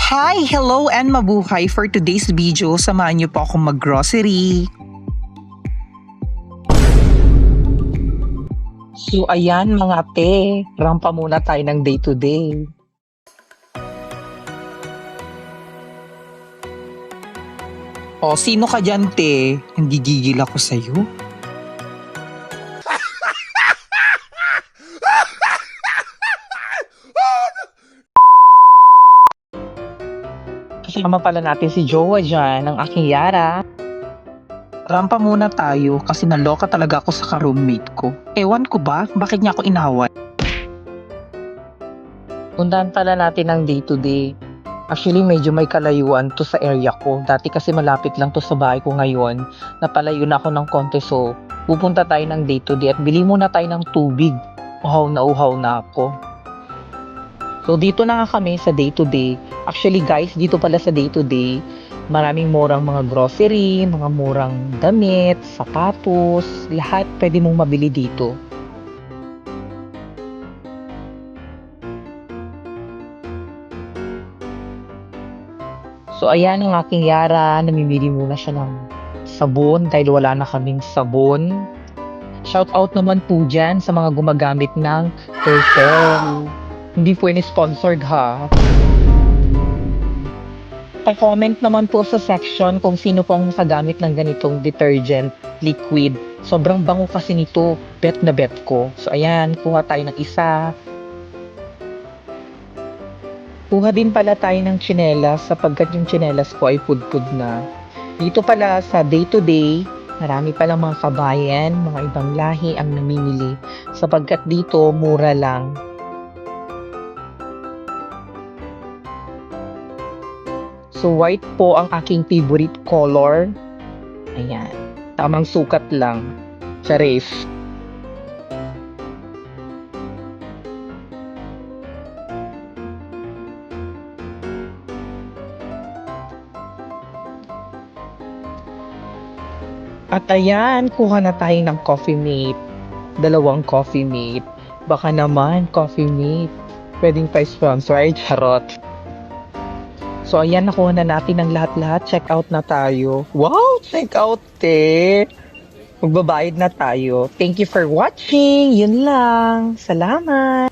Hi, hello and mabuhay. For today's video, samahan niyo po akong mag-grocery. So ayan mga te, rampa muna tayo ng day to day. O, sino ka dyan te? Nanggigigil ako sa'yo. Kasama pala natin si Jowa dyan, ang aking Yara. Rampa muna tayo kasi naloka talaga ako sa ka-roommate ko. Ewan ko ba, bakit niya ako inaway? Puntahan pala natin ng day to day. Actually, medyo may kalayuan to sa area ko. Dati kasi malapit lang to sa bahay ko ngayon. Napalayo na ako ng konti, so pupunta tayo ng day to day at bili muna tayo ng tubig. Uhaw na ako. So dito na nga kami sa day to day. Actually guys, dito pala sa day to day, maraming murang mga grocery, mga murang damit, sapatos, lahat pwede mong mabili dito. So ayan ang aking Yara, namimili muna siya ng sabon dahil wala na kaming sabon. Shout out naman po dyan sa mga gumagamit ng Turtle. Hindi po ini sponsored ha. Pa-comment naman po sa section kung sino pong nakagamit ng ganitong detergent liquid. Sobrang bango kasi nito, bet na bet ko. So ayan, kuha tayo ng isa. Kuha din pala tayo ng tsinelas sapagkat yung tsinelas ko ay pudpud na. Dito pala sa day to day, marami palang mga kabayan, mga ibang lahi ang namimili sapagkat dito mura lang. So white po ang aking favorite color. Ayan, tamang sukat lang. Charis. At ayan, kuha na tayo ng coffee mate. 2 coffee mate. Baka naman, coffee mate. Pwedeng pa-sponsor, ay charot. So ayan, nakuha na natin ang lahat-lahat. Check out na tayo. Wow, check out te. Magbabayad na tayo. Thank you for watching. Yun lang. Salamat.